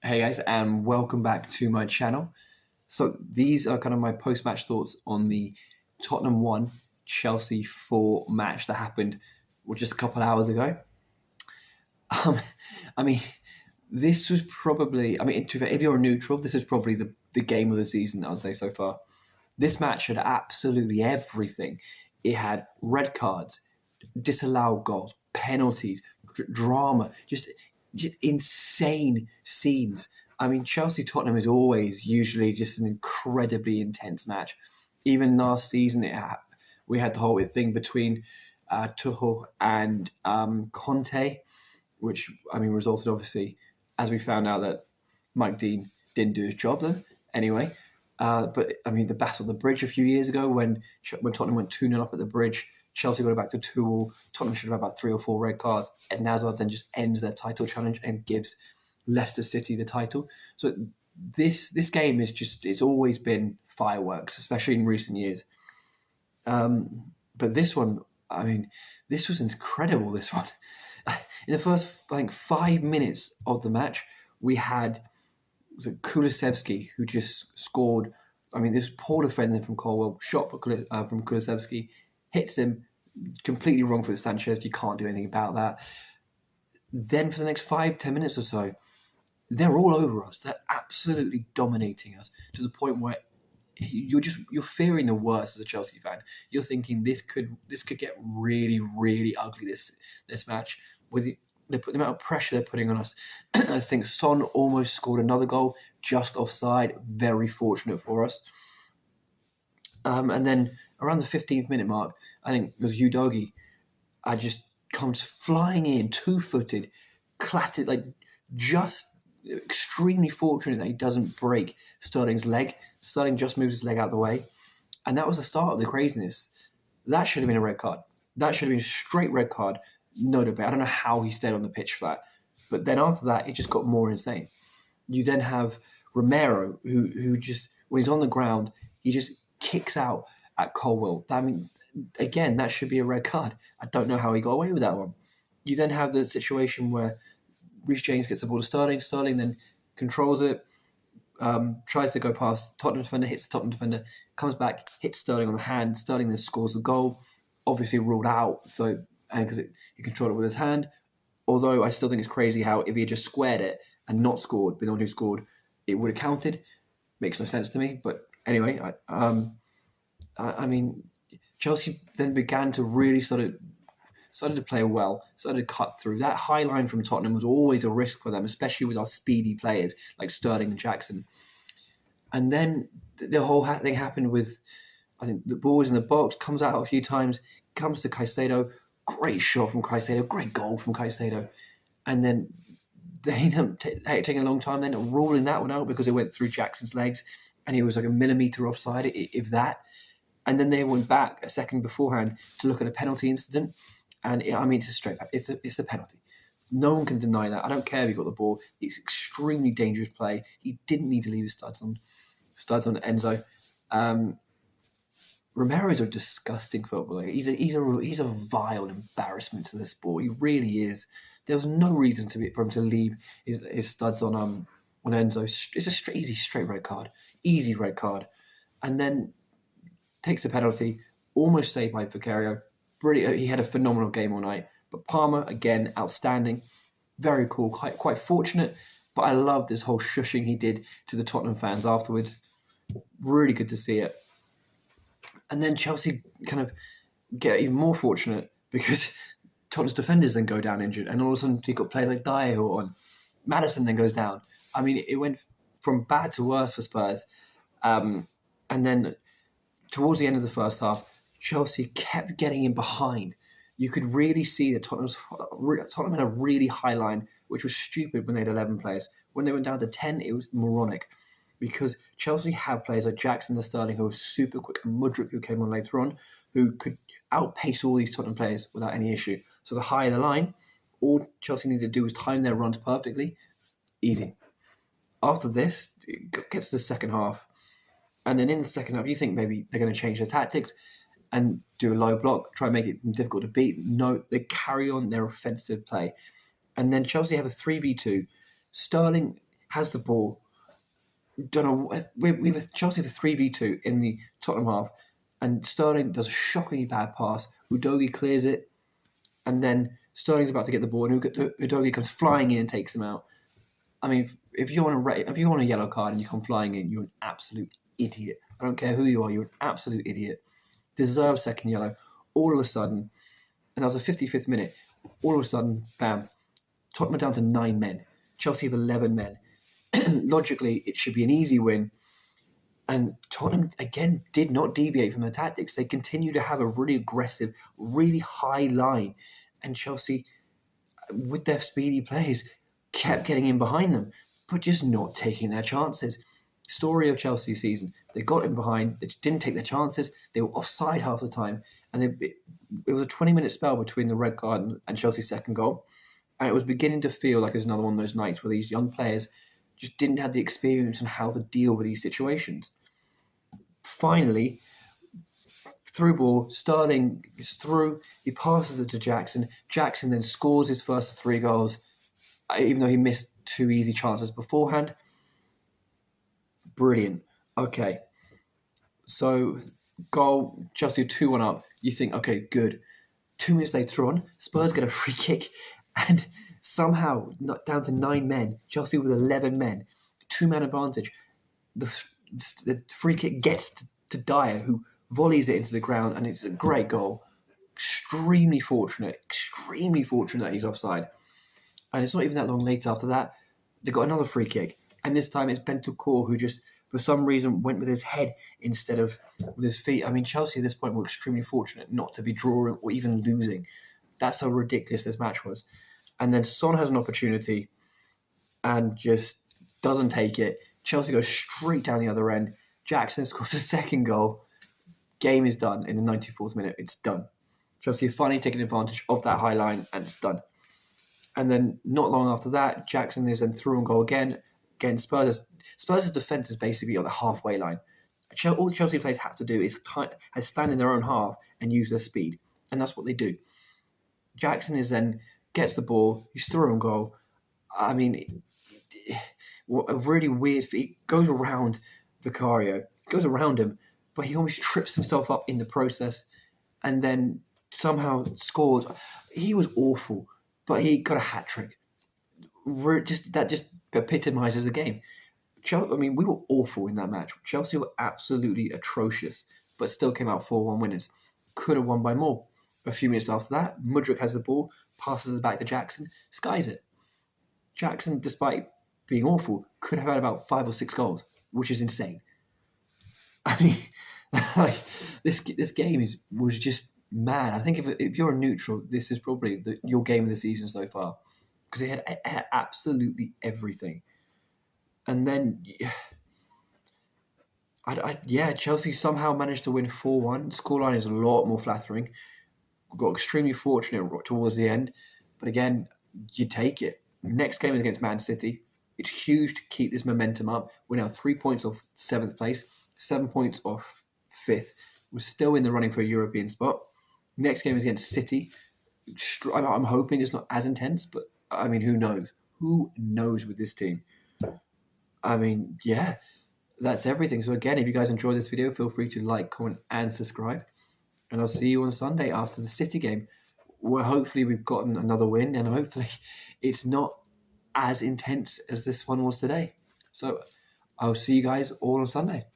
Hey guys, and welcome back to my channel. So these are kind of my post-match thoughts on the Tottenham 1, Chelsea 4 match that happened just a couple hours ago. Um, I mean, this was probably, if you're a neutral, this is probably the game of the season, I would say so far. This match had absolutely everything. It had red cards, disallowed goals, penalties, drama, just insane scenes. I mean, Chelsea Tottenham is always usually just an incredibly intense match. Even last season, we had the whole thing between Tuchel and Conte, which resulted obviously as we found out that Mike Dean didn't do his job then. Anyway, but I mean the battle of the bridge a few years ago when Tottenham went 2-0 up at the bridge, Chelsea got it back to 2-2. Tottenham should have had about 3 or 4 red cards. And Hazard then just ends their title challenge and gives Leicester City the title. So this game is it's always been fireworks, especially in recent years. But this one, this was incredible. This one, in the first 5 minutes of the match, we had Kulusevski who just scored. I mean, this poor defender from Colwell shot from Kulusevski, hits him completely wrong for Sanchez. You can't do anything about that. Then for the next 5-10 minutes or so, they're all over us. They're absolutely dominating us to the point where you're fearing the worst as a Chelsea fan. You're thinking this could get really really ugly this match with the amount of pressure they're putting on us. I think Son almost scored another goal just offside. Very fortunate for us. And then around the 15th minute mark, I think it was Udogi. I just comes flying in, 2-footed, clattered, just extremely fortunate that he doesn't break Sterling's leg. Sterling just moves his leg out of the way. And that was the start of the craziness. That should have been a red card. That should have been a straight red card. No debate. I don't know how he stayed on the pitch for that. But then after that, it just got more insane. You then have Romero, who just, when he's on the ground, he just kicks out at Colwell. Again, that should be a red card. I don't know how he got away with that one. You then have the situation where Reece James gets the ball to Sterling. Sterling then controls it, tries to go past Tottenham defender, hits the Tottenham defender, comes back, hits Sterling on the hand. Sterling then scores the goal. Obviously ruled out, because he controlled it with his hand. Although I still think it's crazy how if he had just squared it and not scored, been the one who scored, it would have counted. Makes no sense to me. But anyway, I mean, Chelsea then began to really started to play well, started to cut through. That high line from Tottenham was always a risk for them, especially with our speedy players like Sterling and Jackson. And then the whole thing happened with, I think the ball was in the box, comes out a few times, comes to Caicedo, great shot from Caicedo, great goal from Caicedo. And then they ended up taking a long time then ruling that one out because it went through Jackson's legs and he was like a millimetre offside, if that. And then they went back a second beforehand to look at a penalty incident. And it's a straight back. It's a penalty. No one can deny that. I don't care if he got the ball. It's extremely dangerous play. He didn't need to leave his studs on Enzo. Romero is a disgusting footballer. He's a vile embarrassment to the sport. He really is. There was no reason for him to leave his studs on Enzo. It's a easy straight red card, and then takes a penalty, almost saved by Vicario. Brilliant. He had a phenomenal game all night. But Palmer, again, outstanding. Very cool, quite fortunate. But I love this whole shushing he did to the Tottenham fans afterwards. Really good to see it. And then Chelsea kind of get even more fortunate because Tottenham's defenders then go down injured. And all of a sudden, you've got players like Dyer who are on. Maddison then goes down. I mean, it went from bad to worse for Spurs. And then towards the end of the first half, Chelsea kept getting in behind. You could really see that Tottenham had a really high line, which was stupid when they had 11 players. When they went down to 10, it was moronic because Chelsea have players like Jackson and Sterling who were super quick and Mudryk who came on later on who could outpace all these Tottenham players without any issue. So the higher the line, all Chelsea needed to do was time their runs perfectly. Easy. After this, it gets to the second half. And then in the second half, you think maybe they're going to change their tactics and do a low block, try and make it difficult to beat. No, they carry on their offensive play. And then Chelsea have a 3v2. Sterling has the ball. Don't know. We have Chelsea for 3v2 in the Tottenham half, and Sterling does a shockingly bad pass. Udogie clears it, and then Sterling's about to get the ball, and Udogie comes flying in and takes him out. I mean, if you want a yellow card and you come flying in, you're an absolute idiot. I don't care who you are, you're an absolute idiot. Deserves second yellow. All of a sudden, and that was the 55th minute. All of a sudden, bam, Tottenham are down to 9 men. Chelsea have 11 men. Logically, it should be an easy win. And Tottenham, again, did not deviate from their tactics. They continue to have a really aggressive, really high line. And Chelsea, with their speedy players, kept getting in behind them, but just not taking their chances. Story of Chelsea's season. They got in behind. They just didn't take their chances. They were offside half the time. And it was a 20-minute spell between the red card and Chelsea's second goal. And it was beginning to feel like it was another one of those nights where these young players just didn't have the experience on how to deal with these situations. Finally, through ball, Sterling is through. He passes it to Jackson. Jackson then scores his first 3 goals, even though he missed 2 easy chances beforehand. Brilliant. Okay. So, goal, Chelsea 2-1 up. You think, okay, good. 2 minutes later on, Spurs get a free kick, and somehow, not down to 9 men, Chelsea with 11 men, 2-man advantage. The free kick gets to Dyer, who volleys it into the ground, and it's a great goal. Extremely fortunate that he's offside. And it's not even that long later after that, they got another free kick. And this time it's Bentancur who just, for some reason, went with his head instead of with his feet. I mean, Chelsea at this point were extremely fortunate not to be drawing or even losing. That's how ridiculous this match was. And then Son has an opportunity and just doesn't take it. Chelsea goes straight down the other end. Jackson scores the second goal. Game is done in the 94th minute. It's done. Chelsea have finally taken advantage of that high line, and it's done. And then not long after that, Jackson is then through on goal again. Again, Spurs' defence is basically on the halfway line. All the Chelsea players have to do is stand in their own half and use their speed. And that's what they do. Jackson is then gets the ball, he's through on goal. I mean, a really weird feat. He goes around Vicario, goes around him, but he almost trips himself up in the process and then somehow scores. He was awful, but he got a hat-trick. That just epitomises the game. I mean, we were awful in that match. Chelsea were absolutely atrocious, but still came out 4-1 winners. Could have won by more. A few minutes after that, Mudryk has the ball, passes it back to Jackson, skies it. Jackson, despite being awful, could have had about 5 or 6 goals, which is insane. I mean, like this game was just mad. I think if you're a neutral, this is probably your game of the season so far, because it had absolutely everything. And then, Chelsea somehow managed to win 4-1. Scoreline is a lot more flattering. We got extremely fortunate towards the end, but again, you take it. Next game is against Man City. It's huge to keep this momentum up. We're now 3 points off 7th place, 7 points off 5th. We're still in the running for a European spot. Next game is against City. I'm hoping it's not as intense, but I mean, who knows? Who knows with this team? I mean, yeah, that's everything. So again, if you guys enjoyed this video, feel free to like, comment, and subscribe. And I'll see you on Sunday after the City game, where hopefully we've gotten another win, and hopefully it's not as intense as this one was today. So I'll see you guys all on Sunday.